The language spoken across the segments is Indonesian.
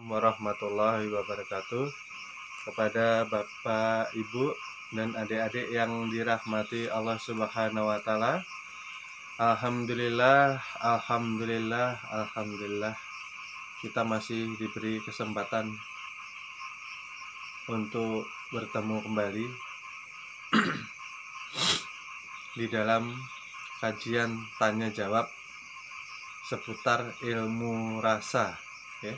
warahmatullahi wabarakatuh. Kepada Bapak, Ibu, dan adik-adik yang dirahmati Allah Subhanahu wa Ta'ala, Alhamdulillah, Alhamdulillah, Alhamdulillah, kita masih diberi kesempatan untuk bertemu kembali di dalam kajian tanya jawab seputar ilmu rasa. Oke.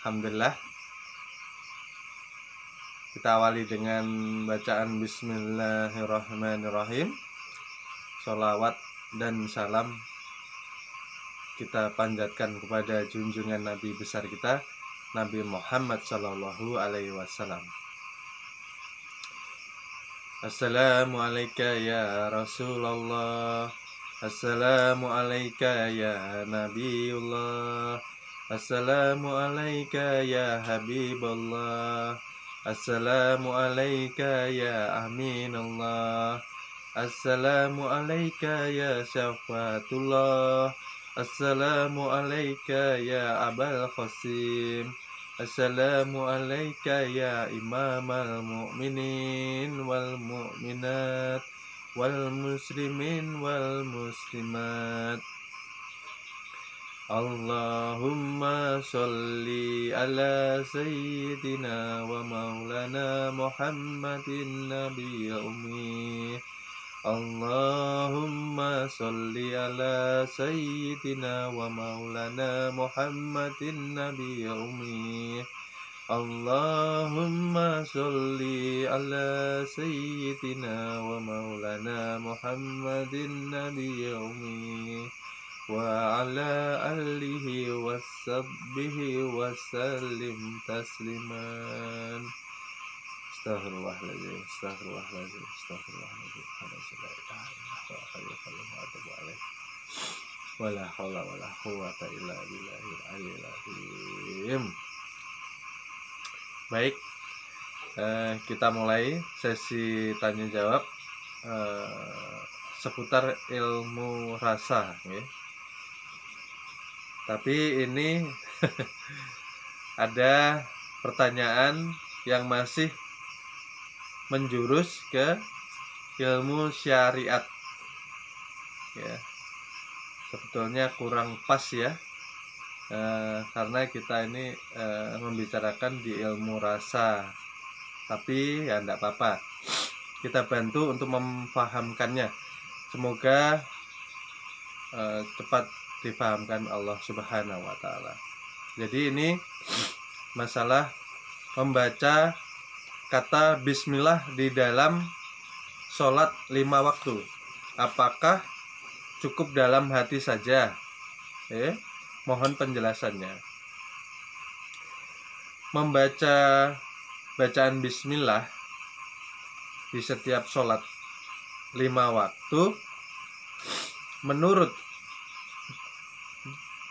Alhamdulillah, kita awali dengan bacaan Bismillahirrahmanirrahim. Sholawat dan salam kita panjatkan kepada junjungan Nabi besar kita, Nabi Muhammad Sallallahu Alaihi Wasallam. Assalamualaikum ya Rasulullah, Assalamualaikum ya Nabiullah, Assalamualaikum ya Habibullah, Assalamualaikum ya Aminullah, Assalamualaikum ya Syafatullah, Assalamualaikum ya Abul Qasim, Assalamualaikum ya Imamal Mu'minin wal Mu'minat wal Muslimin wal Muslimat. Allahumma sholli ala Sayyidina wa Maulana Muhammadin Nabiyil Ummi. Allahumma sholli ala Sayyidina wa Maulana Muhammadin Nabiyil Ummi. Allahumma sholli ala Sayyidina wa Maulana Muhammadin Nabiyil Ummi wa ala alihi wa sahbihi wa sallim tasliman. Astaghfirullahaladzim, astaghfirullahaladzim, astaghfirullahaladzim. Wala haula wala quwwata illa billahil aliyil azim. Baik, kita mulai sesi tanya jawab seputar ilmu rasa, ya. Tapi ini ada pertanyaan yang masih menjurus ke ilmu syariat, ya. Sebetulnya kurang pas, ya, karena kita ini membicarakan di ilmu rasa. Tapi ya enggak apa-apa, kita bantu untuk memfahamkannya. Semoga cepat difahamkan Allah Subhanahu wa Ta'ala. Jadi ini masalah membaca kata bismillah di dalam sholat 5 waktu. Apakah cukup dalam hati saja? Mohon penjelasannya. Membaca bacaan bismillah di setiap sholat 5 waktu menurut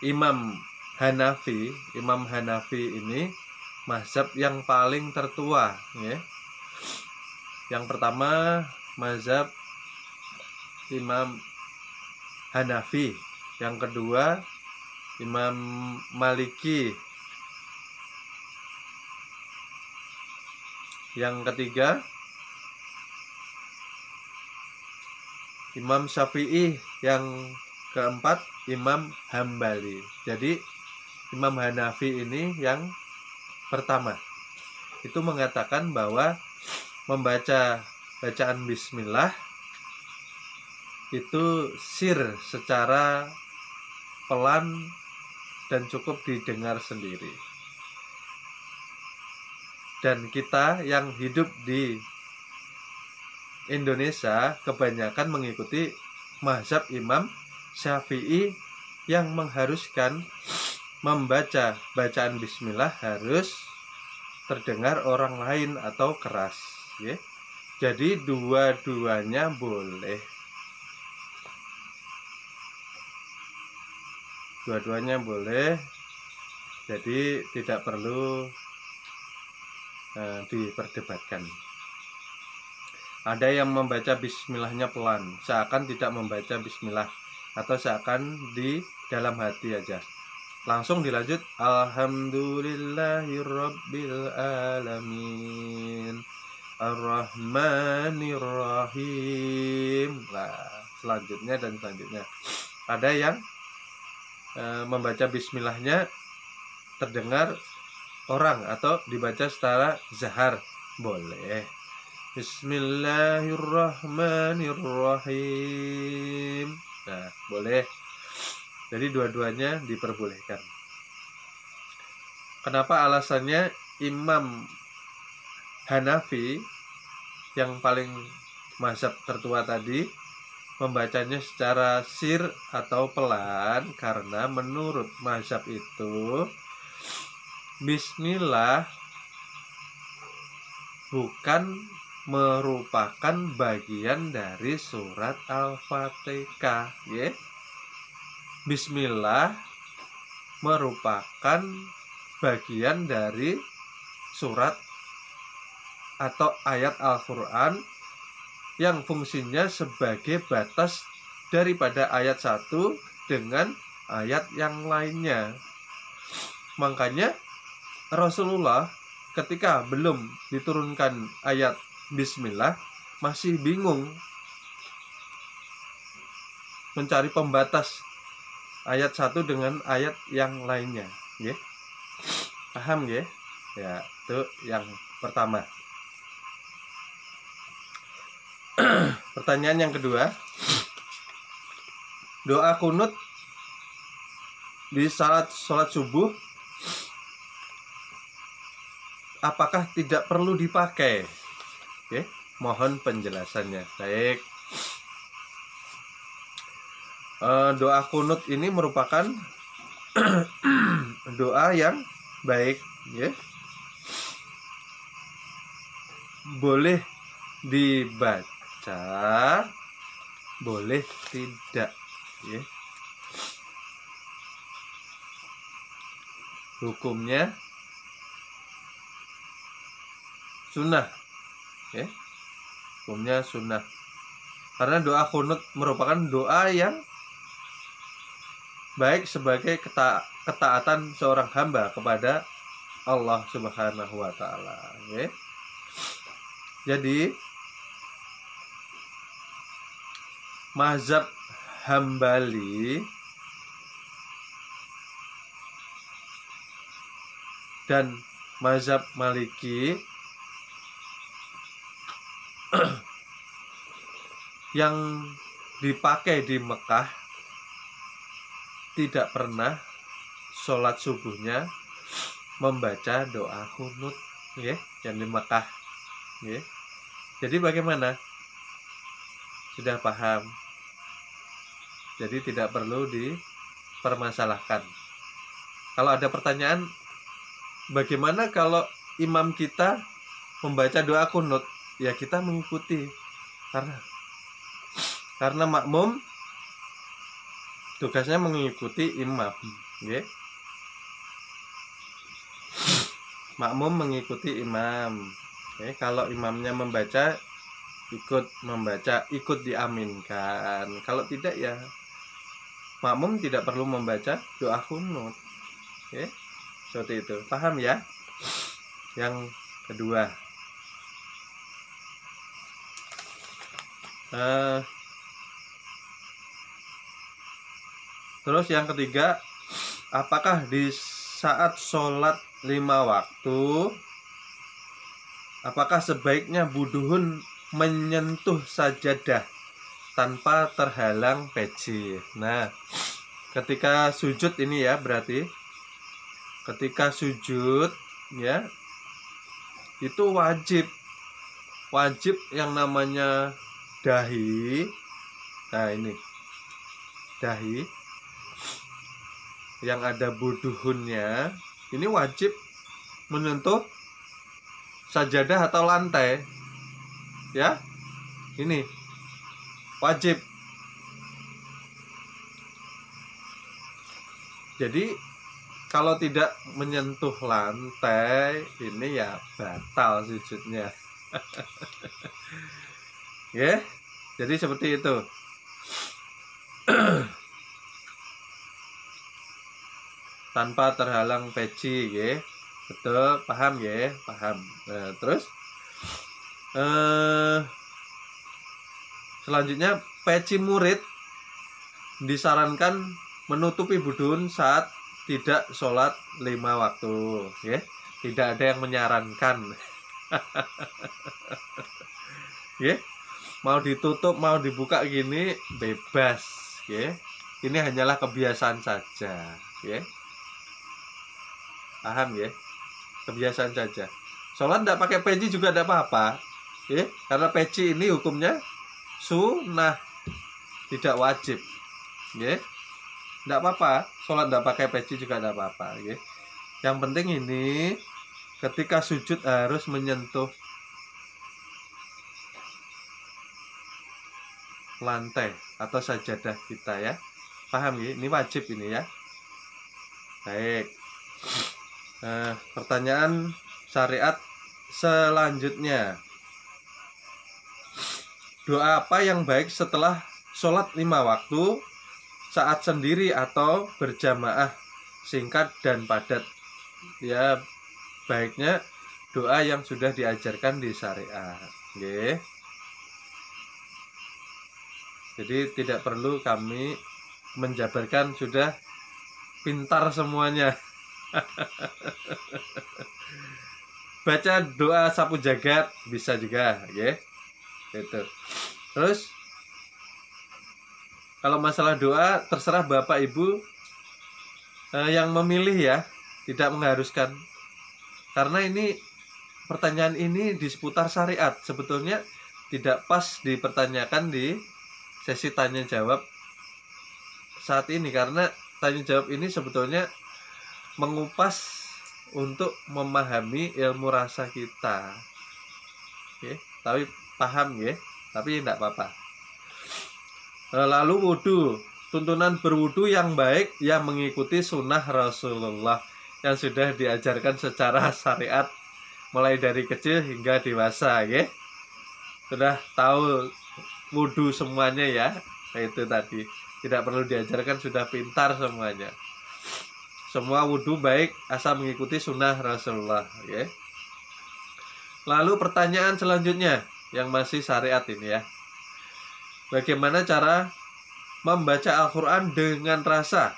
Imam Hanafi ini mazhab yang paling tertua, ya. Yang pertama mazhab Imam Hanafi, yang kedua Imam Maliki, yang ketiga Imam Syafi'i, yang keempat Imam Hambali. Jadi Imam Hanafi ini yang pertama, itu mengatakan bahwa membaca bacaan bismillah itu sir, secara pelan dan cukup didengar sendiri. Dan kita yang hidup di Indonesia kebanyakan mengikuti mazhab Imam Syafi'i yang mengharuskan membaca bacaan bismillah harus terdengar orang lain atau keras, ya. Jadi dua-duanya boleh. Dua-duanya boleh. Jadi tidak perlu diperdebatkan. Ada yang membaca bismillahnya pelan, seakan tidak membaca bismillah, atau seakan di dalam hati aja. langsung dilanjut alhamdulillahirabbil alamin arrahmanirrahim. Nah, selanjutnya dan selanjutnya. Ada yang membaca bismillahnya terdengar orang atau dibaca secara zahar, boleh. Bismillahirrahmanirrahim. Nah, boleh. Jadi dua-duanya diperbolehkan. Kenapa alasannya? Imam Hanafi yang paling mazhab tertua tadi membacanya secara sir atau pelan, karena menurut mazhab itu bismillah bukan merupakan bagian dari surat Al-Fatihah, ya. Bismillah merupakan bagian dari surat atau ayat Al-Quran yang fungsinya sebagai batas daripada ayat satu dengan ayat yang lainnya. Makanya Rasulullah ketika belum diturunkan ayat Bismillah masih bingung mencari pembatas ayat satu dengan ayat yang lainnya, ya. Paham, ya? Ya, itu yang pertama. Pertanyaan yang kedua, doa kunut di salat subuh apakah tidak perlu dipakai? Oke, mohon penjelasannya. Baik. Doa kunut ini merupakan doa yang baik, ya. Boleh dibaca, boleh tidak, ya. Hukumnya sunnah, ya. Hukumnya sunnah. Karena doa kunut merupakan doa yang baik sebagai ketaatan seorang hamba kepada Allah Subhanahu wa taala, ya. Jadi mazhab Hambali dan mazhab Maliki yang dipakai di Mekah tidak pernah sholat subuhnya membaca doa kunut, ya, yang di Mekah, ya. Jadi bagaimana? Sudah paham? Jadi tidak perlu dipermasalahkan. Kalau ada pertanyaan, bagaimana kalau imam kita membaca doa kunut? Ya kita mengikuti, karena makmum tugasnya mengikuti imam, ya. Makmum mengikuti imam. Oke, kalau imamnya membaca, ikut membaca, ikut diaminkan. Kalau tidak, ya makmum tidak perlu membaca doa kunut. Oke, seperti itu. Paham, ya? Yang kedua, terus yang ketiga, apakah di saat sholat 5 waktu, apakah sebaiknya buduhun menyentuh sajadah tanpa terhalang peci? Nah, ketika sujud ini, ya, berarti ketika sujud, ya, itu wajib yang namanya dahi. Nah, ini dahi yang ada buduhunnya ini wajib menyentuh sajadah atau lantai, ya. Ini wajib. Jadi kalau tidak menyentuh lantai, ini ya batal sujudnya. Ya, jadi seperti itu. tanpa terhalang peci, nggih. Betul, paham nggih? Paham. Nah, terus selanjutnya peci murid disarankan menutupi budun saat tidak sholat 5 waktu, ya. Tidak ada yang menyarankan, ya. Mau ditutup, mau dibuka gini bebas, ya. Ini hanyalah kebiasaan saja, ya. Paham ya? Kebiasaan saja. Sholat tidak pakai peci juga tidak apa-apa, ya. Karena peci ini hukumnya sunnah, tidak wajib, ya. Tidak apa-apa, sholat tidak pakai peci juga tidak apa-apa, ya. Yang penting ini ketika sujud harus menyentuh lantai atau sajadah kita, ya. Paham ya? Ini wajib ini, ya. Baik. Pertanyaan syariat selanjutnya. Doa apa yang baik setelah sholat 5 waktu, saat sendiri atau berjamaah, singkat dan padat? Ya, baiknya doa yang sudah diajarkan di syariat, okay. Jadi tidak perlu kami menjabarkan, sudah pintar semuanya. Baca doa sapu jagat bisa juga, ya. Itu. Terus kalau masalah doa terserah Bapak Ibu yang memilih, ya, tidak mengharuskan. Karena ini pertanyaan ini di seputar syariat, sebetulnya tidak pas dipertanyakan di sesi tanya jawab saat ini, karena tanya jawab ini sebetulnya mengupas untuk memahami ilmu rasa kita, oke. Tapi paham ya, tapi tidak apa-apa. Lalu wudhu, tuntunan berwudhu yang baik yang mengikuti sunnah Rasulullah yang sudah diajarkan secara syariat mulai dari kecil hingga dewasa, ya. Sudah tahu wudhu semuanya, ya. Nah, itu tadi tidak perlu diajarkan, sudah pintar semuanya. Semua wudhu baik asal mengikuti sunnah Rasulullah, ya. Lalu pertanyaan selanjutnya yang masih syariat ini, ya. Bagaimana cara membaca Al-Quran dengan rasa?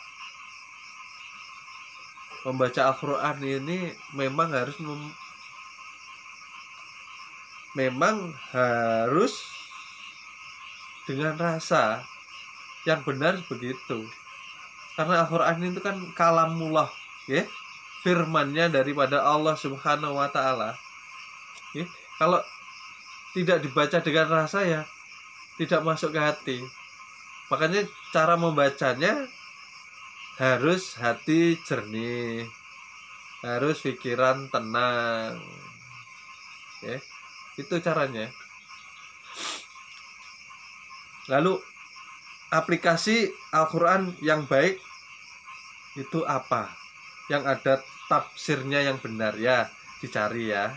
Membaca Al-Quran ini memang harus dengan rasa yang benar, begitu. Karena Al-Quran itu kan kalamullah, ya, firmannya daripada Allah Subhanahu wa Ta'ala, ya. Kalau tidak dibaca dengan rasa, ya tidak masuk ke hati. Makanya cara membacanya harus hati jernih, harus pikiran tenang, ya. Itu caranya. Lalu aplikasi Al-Quran yang baik itu apa? Yang ada tafsirnya yang benar, ya, dicari, ya.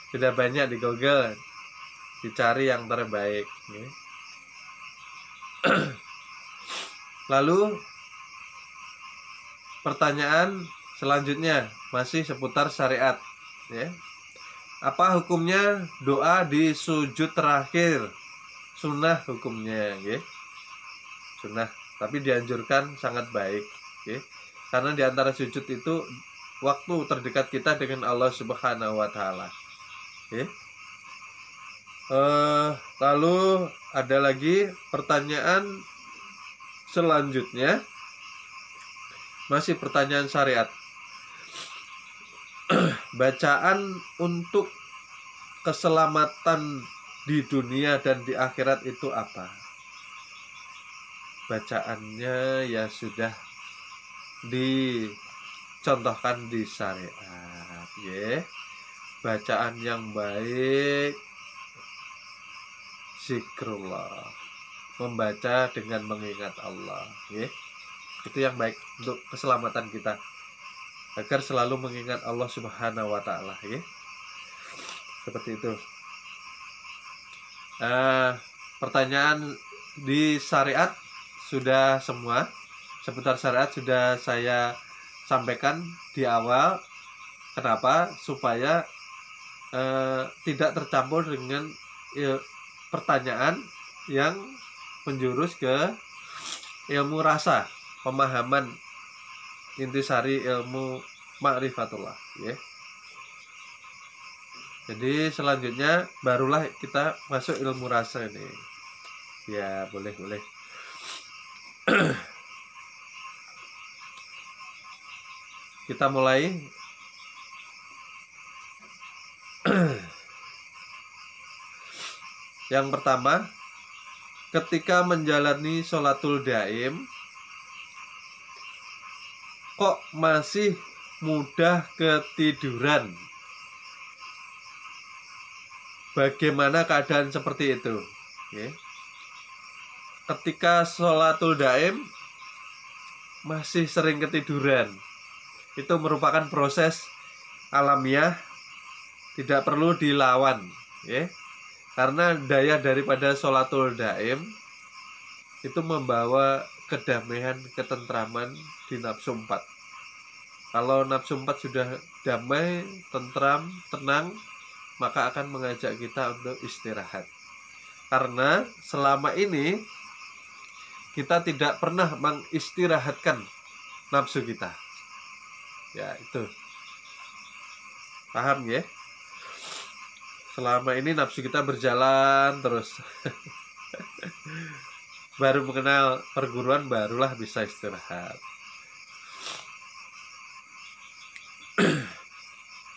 Sudah banyak di Google, dicari yang terbaik, ya. Lalu pertanyaan selanjutnya masih seputar syariat, ya. Apa hukumnya doa di sujud terakhir? Sunnah hukumnya, ya. Sunnah, tapi dianjurkan, sangat baik, ya. Karena di antara sujud itu waktu terdekat kita dengan Allah Subhanahu wa Ta'ala, ya. Lalu ada lagi pertanyaan selanjutnya, masih pertanyaan syariat. Bacaan untuk keselamatan di dunia dan di akhirat itu apa? Bacaannya ya sudah dicontohkan di syariat, ya. Bacaan yang baik, zikrullah, membaca dengan mengingat Allah, ya. Itu yang baik untuk keselamatan kita, agar selalu mengingat Allah Subhanahu wa Ta'ala, ya. Seperti itu. Pertanyaan di syariat sudah semua. Seputar syariat sudah saya sampaikan di awal. Kenapa? Supaya tidak tercampur dengan pertanyaan yang menjurus ke ilmu rasa, pemahaman intisari ilmu ma'rifatullah, ya. Jadi selanjutnya barulah kita masuk ilmu rasa ini. Ya, boleh. Kita mulai. Yang pertama, ketika menjalani sholatul daim, kok masih mudah ketiduran? Bagaimana keadaan seperti itu? Okay. Ketika sholatul daim masih sering ketiduran, itu merupakan proses alamiah, tidak perlu dilawan, ya. Karena daya daripada sholatul daim itu membawa kedamaian, ketentraman di nafsu 4. Kalau nafsu 4 sudah damai, tentram, tenang, maka akan mengajak kita untuk istirahat. Karena selama ini kita tidak pernah mengistirahatkan nafsu kita. Ya, itu. Paham ya? Selama ini nafsu kita berjalan terus. Baru mengenal perguruan, barulah bisa istirahat.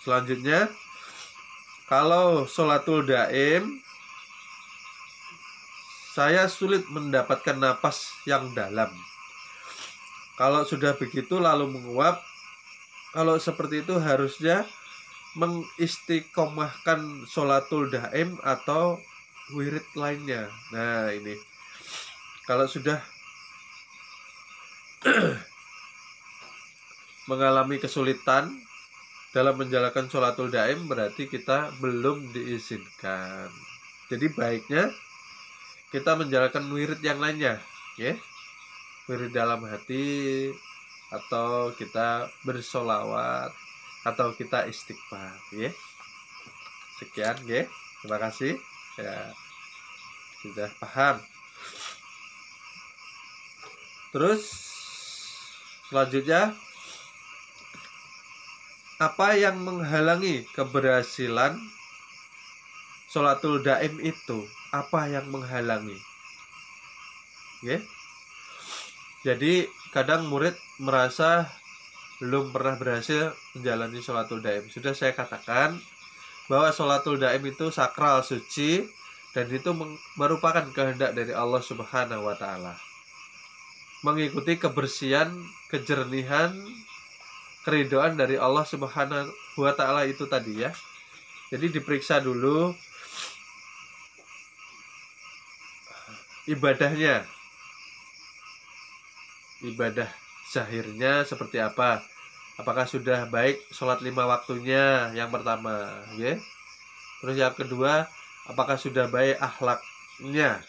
Selanjutnya, kalau sholatul daim, saya sulit mendapatkan napas yang dalam. Kalau sudah begitu lalu menguap, kalau seperti itu harusnya mengistiqomahkan sholatul daim atau wirid lainnya. Nah, ini. Kalau sudah mengalami kesulitan dalam menjalankan sholatul daim, berarti kita belum diizinkan. Jadi baiknya kita menjalankan wirid yang lainnya, ya. Wirid dalam hati, atau kita bersolawat, atau kita istighfar, ya. Sekian, ya. Terima kasih. Ya, sudah paham. Terus selanjutnya, apa yang menghalangi keberhasilan sholatul daim itu? Apa yang menghalangi? Okay. Jadi kadang murid merasa belum pernah berhasil menjalani sholatul daim. Sudah saya katakan bahwa sholatul daim itu sakral, suci, dan itu merupakan kehendak dari Allah Subhanahu wa Ta'ala. Mengikuti kebersihan, kejernihan, keridhaan dari Allah Subhanahu wa Ta'ala itu tadi, ya. Jadi diperiksa dulu ibadahnya, ibadah zahirnya seperti apa. Apakah sudah baik sholat 5 waktunya, yang pertama, ya. Terus yang kedua, apakah sudah baik akhlaknya,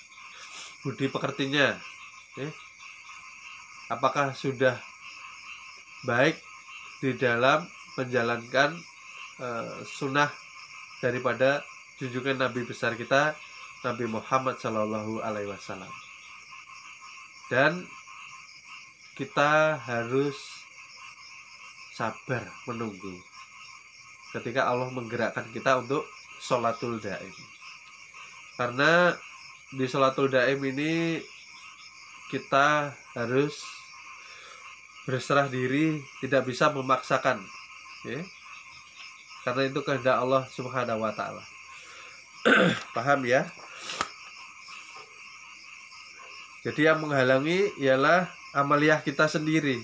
budi pekertinya, ya. Apakah sudah baik di dalam menjalankan sunnah daripada junjungan Nabi besar kita, Nabi Muhammad Shallallahu Alaihi Wasallam. Dan kita harus sabar menunggu ketika Allah menggerakkan kita untuk sholatul daim. Karena di sholatul daim ini kita harus berserah diri, tidak bisa memaksakan, ya. Karena itu kehendak Allah Subhanahu wa Ta'ala. Paham, ya? Jadi yang menghalangi ialah amaliyah kita sendiri,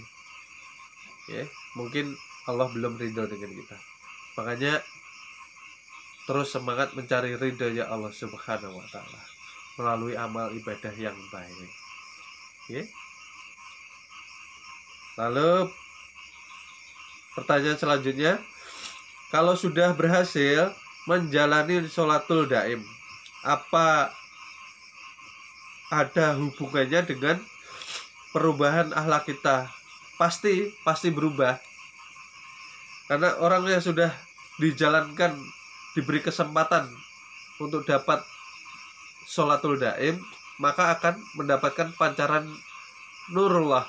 ya. Mungkin Allah belum ridho dengan kita, makanya terus semangat mencari ridho ya Allah Subhanahu wa Ta'ala melalui amal ibadah yang baik, ya. Lalu pertanyaan selanjutnya, kalau sudah berhasil menjalani sholatul daim, apa ada hubungannya dengan perubahan akhlak kita pasti berubah. Karena orang yang sudah dijalankan, diberi kesempatan untuk dapat sholatul daim, maka akan mendapatkan pancaran nurullah,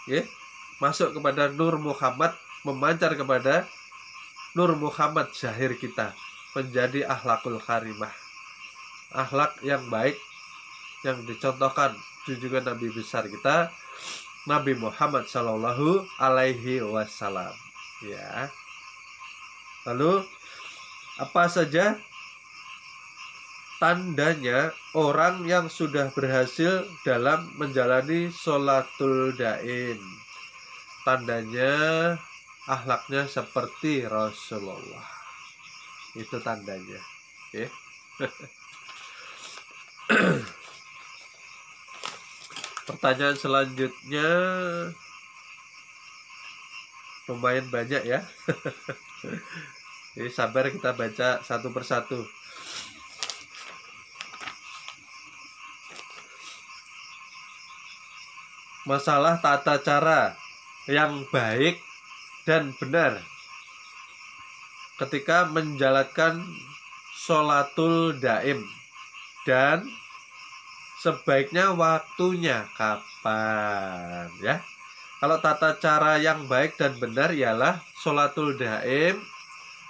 ya, masuk kepada nur Muhammad, memancar kepada nur Muhammad zahir kita, menjadi akhlakul karimah, akhlak yang baik yang dicontohkan junjungan Nabi besar kita, Nabi Muhammad Shallallahu Alaihi Wasallam. Ya. Lalu apa saja tandanya orang yang sudah berhasil dalam menjalani sholatul daim? Tandanya akhlaknya seperti Rasulullah. Itu tandanya. Oke. Pertanyaan selanjutnya lumayan banyak ya. Jadi sabar, kita baca satu persatu. Masalah tata cara yang baik dan benar ketika menjalankan sholatul daim, dan sebaiknya waktunya kapan, ya. Kalau tata cara yang baik dan benar ialah sholatul daim,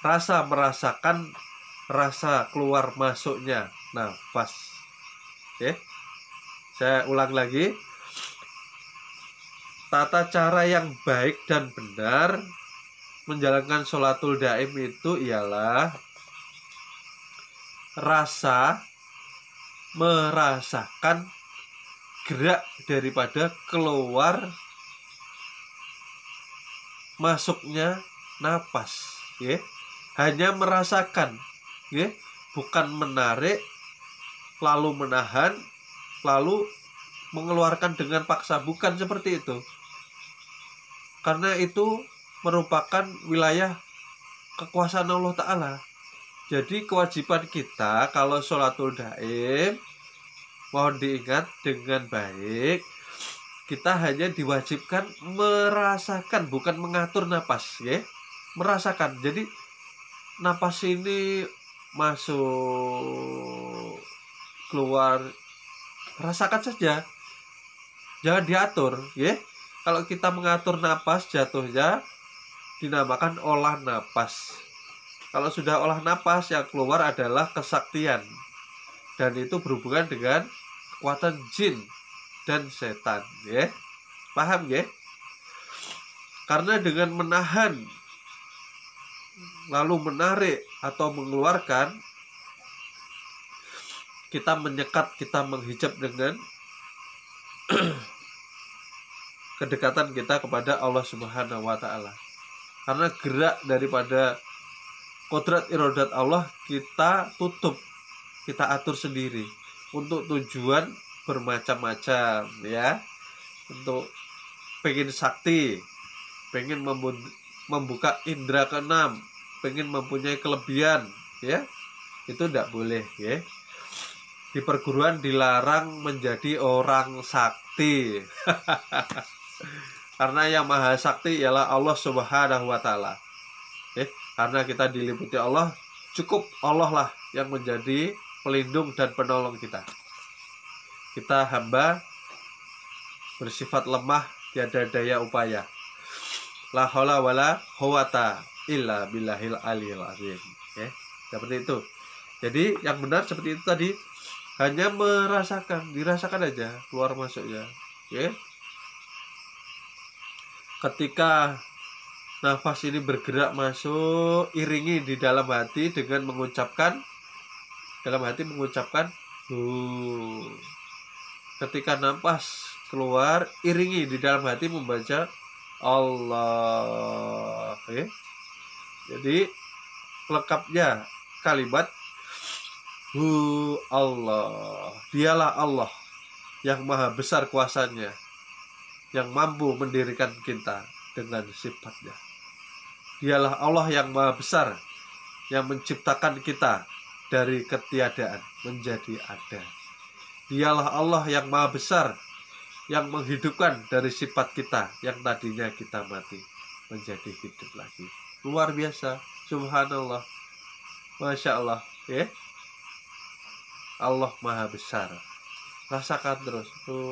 merasakan rasa keluar masuknya nafas. Oke, saya ulang lagi. Tata cara yang baik dan benar menjalankan sholatul daim itu ialah merasakan gerak daripada keluar masuknya napas, ya. Hanya merasakan, ya, bukan menarik lalu menahan lalu mengeluarkan dengan paksa, bukan seperti itu. Karena itu merupakan wilayah kekuasaan Allah Ta'ala. Jadi kewajiban kita kalau sholatul daim, mohon diingat dengan baik, kita hanya diwajibkan merasakan, bukan mengatur napas, ya. Merasakan. Jadi napas ini masuk, keluar, rasakan saja. Jangan diatur, ya. Kalau kita mengatur napas, jatuhnya dinamakan olah napas. Kalau sudah olah napas, yang keluar adalah kesaktian, dan itu berhubungan dengan kekuatan jin dan setan, ya. Paham, ya? Karena dengan menahan lalu menarik atau mengeluarkan, kita menyekat, kita menghijab dengan kedekatan kita kepada Allah Subhanahu wa Ta'ala. Karena gerak daripada kodrat irodat Allah kita tutup, kita atur sendiri untuk tujuan bermacam-macam, ya. Untuk pengen sakti, pengen membuka indera keenam, pengen mempunyai kelebihan, ya. Itu tidak boleh, ya. Di perguruan dilarang menjadi orang sakti. Karena yang maha sakti ialah Allah Subhanahu wa Ta'ala. Karena kita diliputi Allah, cukup Allah lah yang menjadi pelindung dan penolong kita. Kita hamba bersifat lemah, tiada daya upaya. La haula wala quwata illa billahil aliyil azim. Seperti itu. Jadi yang benar seperti itu tadi, hanya merasakan, dirasakan aja keluar masuknya, ya. Ketika nafas ini bergerak masuk, iringi di dalam hati dengan mengucapkan, ketika nafas keluar, iringi di dalam hati membaca Allah, ya. Jadi lengkapnya kalimat Allah, dialah Allah yang maha besar kuasanya, yang mampu mendirikan kita dengan sifatnya. Dialah Allah yang maha besar, yang menciptakan kita dari ketiadaan menjadi ada. Dialah Allah yang maha besar, yang menghidupkan dari sifat kita yang tadinya kita mati menjadi hidup lagi. Luar biasa, subhanallah, masya Allah, ya. Allah maha besar. Rasakan terus,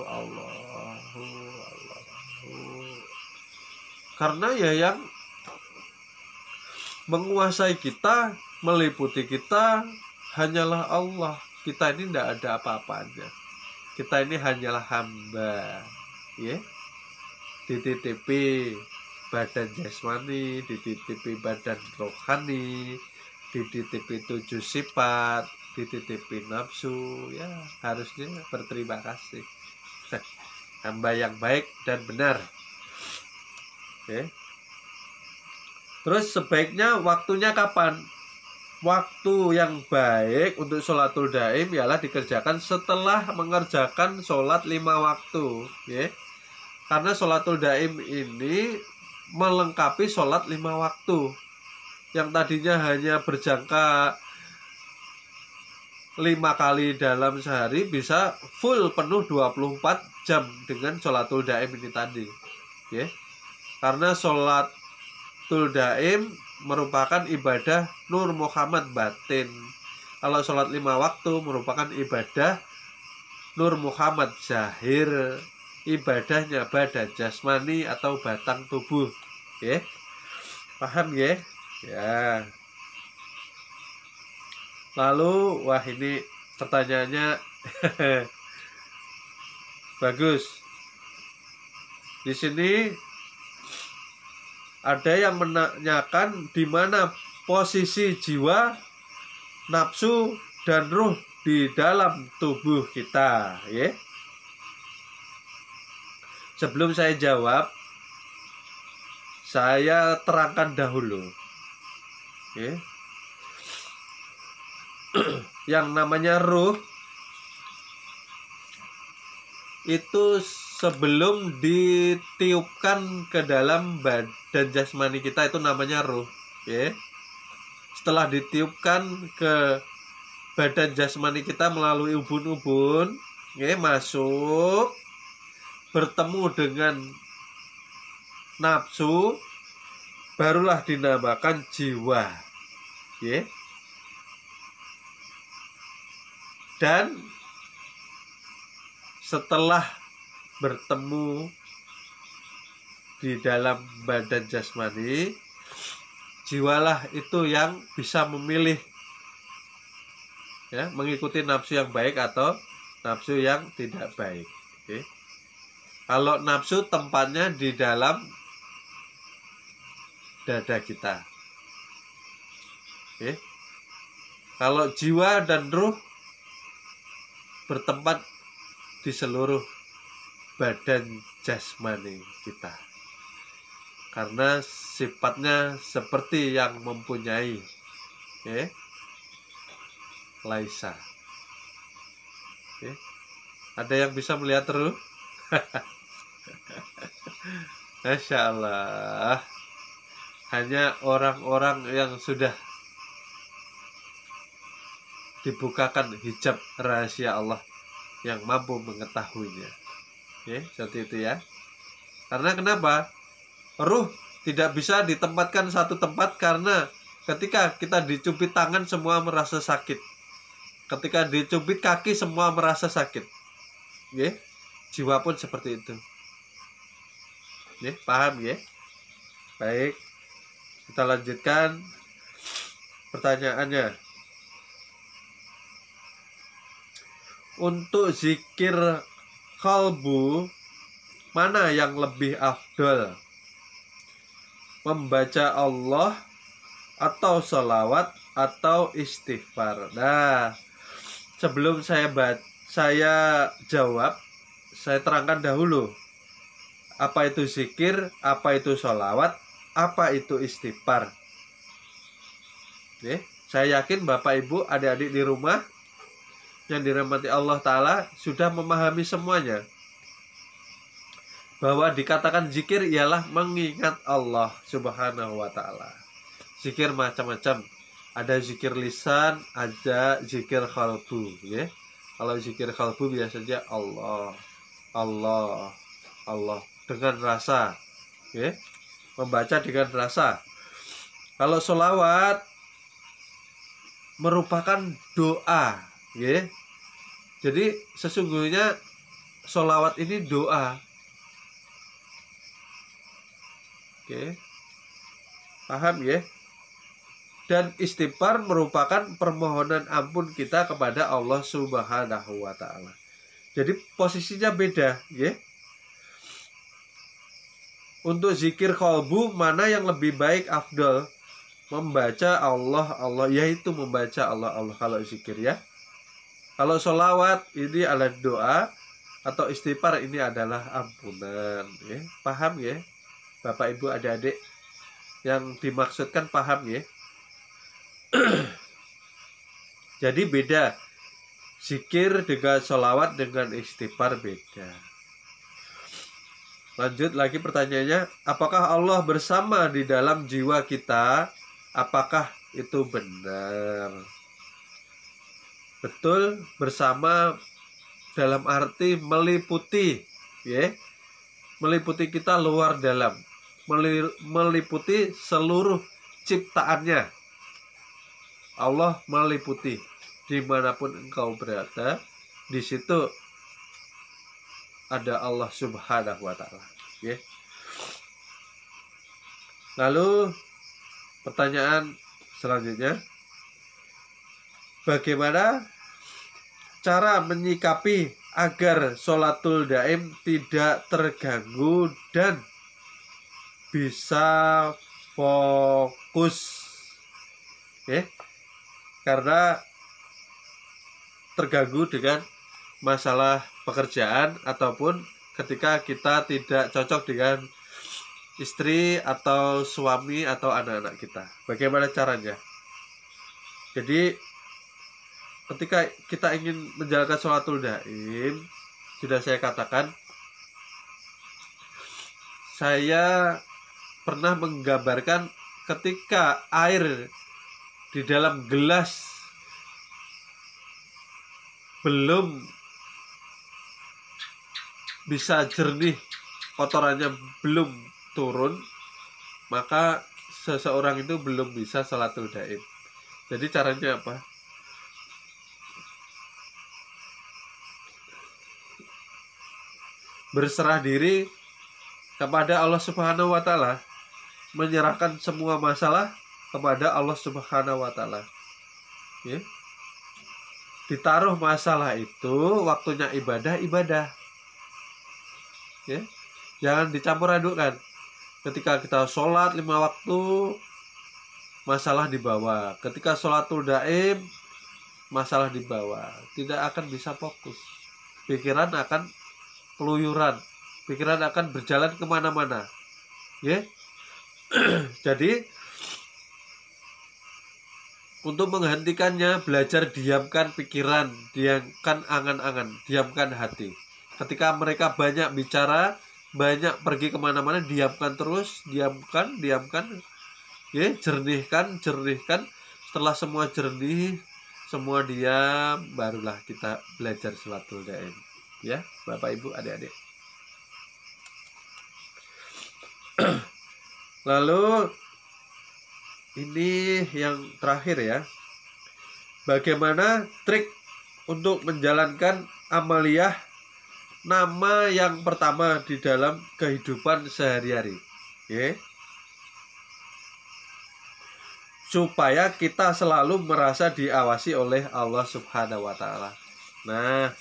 Allah. Karena ya yang menguasai kita, meliputi kita hanyalah Allah. Kita ini tidak ada apa-apanya. Kita ini hanyalah hamba, ya. Dititipi badan jasmani, dititipi badan rohani, dititipi 7 sifat, dititipi nafsu, ya harusnya berterima kasih. Hamba yang baik dan benar. Oke. Terus sebaiknya waktunya kapan? Waktu yang baik untuk sholatul daim ialah dikerjakan setelah mengerjakan sholat 5 waktu, ya. Karena sholatul daim ini melengkapi sholat 5 waktu. Yang tadinya hanya berjangka 5 kali dalam sehari bisa full penuh 24 jam dengan sholatul daim ini tadi, ya. Karena sholatul daim merupakan ibadah Nur Muhammad batin. Kalau sholat 5 waktu merupakan ibadah Nur Muhammad zahir, ibadahnya badan jasmani atau batang tubuh, ya. Paham ya? Ya. Lalu, wah ini pertanyaannya bagus. Di sini ada yang menanyakan di mana posisi jiwa, nafsu, dan ruh di dalam tubuh kita, ya. Sebelum saya jawab, saya terangkan dahulu, ya. Yang namanya ruh itu sebelum ditiupkan ke dalam badan jasmani kita itu namanya ruh, ya. Setelah ditiupkan ke badan jasmani kita melalui ubun-ubun, ya, masuk bertemu dengan nafsu, barulah dinamakan jiwa, ya. Dan setelah bertemu di dalam badan jasmani, jiwalah itu yang bisa memilih, ya, mengikuti nafsu yang baik atau nafsu yang tidak baik, okay. Kalau nafsu tempatnya di dalam dada kita, okay. Kalau jiwa dan ruh bertempat di seluruh badan jasmani kita, karena sifatnya seperti yang mempunyai, okay, Laisa, okay. Ada yang bisa melihat ruh? Masya Allah. Hanya orang-orang yang sudah dibukakan hijab rahasia Allah yang mampu mengetahuinya, ya, seperti itu ya. Karena kenapa? Ruh tidak bisa ditempatkan satu tempat, karena ketika kita dicubit tangan semua merasa sakit, ketika dicubit kaki semua merasa sakit, ya. Jiwa pun seperti itu, ya. Paham ya? Baik, kita lanjutkan pertanyaannya. Untuk zikir kalbu, mana yang lebih afdol? Membaca Allah atau sholawat atau istighfar? Nah, sebelum saya jawab, saya terangkan dahulu apa itu zikir, apa itu sholawat, apa itu istighfar. Oke, saya yakin Bapak Ibu, adik-adik di rumah yang dirahmati Allah Ta'ala sudah memahami semuanya, bahwa dikatakan zikir ialah mengingat Allah Subhanahu wa Ta'ala. Zikir macam-macam, ada zikir lisan, ada zikir qalbu, ya. Kalau zikir qalbu biasanya Allah, Allah, Allah dengan rasa, ya. Membaca dengan rasa. Kalau sholawat merupakan doa, ya. Jadi sesungguhnya sholawat ini doa, oke, paham ya? Dan istighfar merupakan permohonan ampun kita kepada Allah Subhanahu wa Ta'ala. Jadi posisinya beda, ya. Untuk zikir qalbu mana yang lebih baik afdol? Membaca Allah Allah, yaitu membaca Allah Allah kalau zikir, ya. Kalau sholawat ini adalah doa, atau istighfar ini adalah ampunan, ya. Paham ya, Bapak Ibu adik-adik? Yang dimaksudkan paham ya? Jadi beda. Zikir dengan sholawat dengan istighfar beda. Lanjut lagi pertanyaannya, apakah Allah bersama di dalam jiwa kita? Apakah itu benar? Betul, bersama dalam arti meliputi, ya. Meliputi kita luar dalam, meliputi seluruh ciptaannya. Allah meliputi dimanapun engkau berada, di situ ada Allah Subhanahu wa Ta'ala, ya. Lalu pertanyaan selanjutnya, bagaimana cara menyikapi agar sholatul daim tidak terganggu dan bisa fokus, ya? Karena terganggu dengan masalah pekerjaan ataupun ketika kita tidak cocok dengan istri atau suami atau anak-anak kita. Bagaimana caranya? Jadi ketika kita ingin menjalankan sholatul daim, sudah saya katakan, saya pernah menggambarkan ketika air di dalam gelas belum bisa jernih, kotorannya belum turun, maka seseorang itu belum bisa sholatul daim. Jadi caranya apa? Berserah diri kepada Allah Subhanahu wa Ta'ala, menyerahkan semua masalah kepada Allah Subhanahu wa Ta'ala, ya. Ditaruh masalah itu, waktunya ibadah, ya. Jangan dicampur adukkan. Ketika kita sholat 5 waktu, masalah dibawa. Ketika sholatul daim, masalah dibawa. Tidak akan bisa fokus. Pikiran akan keluyuran. Pikiran akan berjalan kemana-mana, ya. Jadi untuk menghentikannya, belajar diamkan pikiran, diamkan angan-angan, diamkan hati. Ketika mereka banyak bicara, banyak pergi kemana-mana, diamkan terus, diamkan, ya, jernihkan. Setelah semua jernih, semua diam, barulah kita belajar sholatul daim, ya, Bapak Ibu adik-adik. Lalu ini yang terakhir ya, bagaimana trik untuk menjalankan amaliyah nama yang pertama di dalam kehidupan sehari-hari, ya, supaya kita selalu merasa diawasi oleh Allah Subhanahu wa Ta'ala. Nah,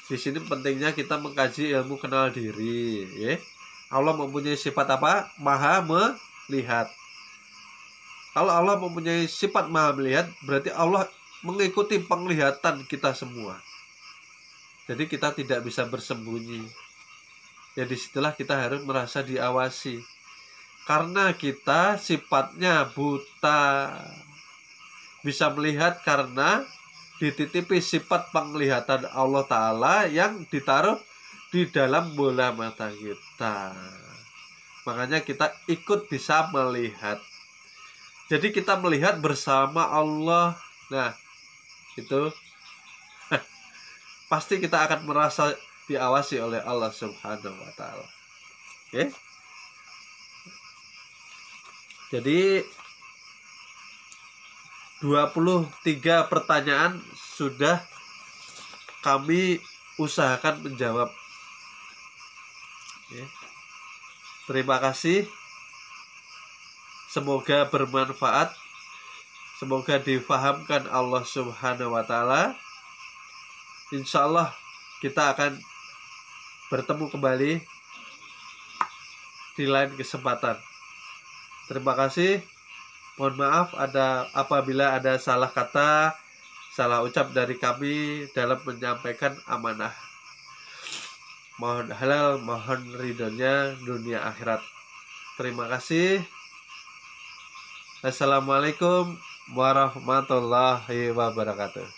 di sini pentingnya kita mengkaji ilmu kenal diri, ya. Allah mempunyai sifat apa? Maha melihat. Kalau Allah mempunyai sifat maha melihat, berarti Allah mengikuti penglihatan kita semua. Jadi kita tidak bisa bersembunyi. Ya, disitulah kita harus merasa diawasi. Karena kita sifatnya buta. Bisa melihat karena dititipi sifat penglihatan Allah Ta'ala yang ditaruh di dalam bola mata kita. Makanya kita ikut bisa melihat. Jadi kita melihat bersama Allah. Nah, itu pasti kita akan merasa diawasi oleh Allah Subhanahu wa taala. Oke. Jadi 23 pertanyaan sudah kami usahakan menjawab. Oke. Terima kasih. Semoga bermanfaat. Semoga difahamkan Allah Subhanahu wa taala. Insya Allah kita akan bertemu kembali di lain kesempatan. Terima kasih. Mohon maaf apabila ada salah kata, salah ucap dari kami dalam menyampaikan amanah. Mohon halal, mohon ridhonya dunia akhirat. Terima kasih. Assalamualaikum warahmatullahi wabarakatuh.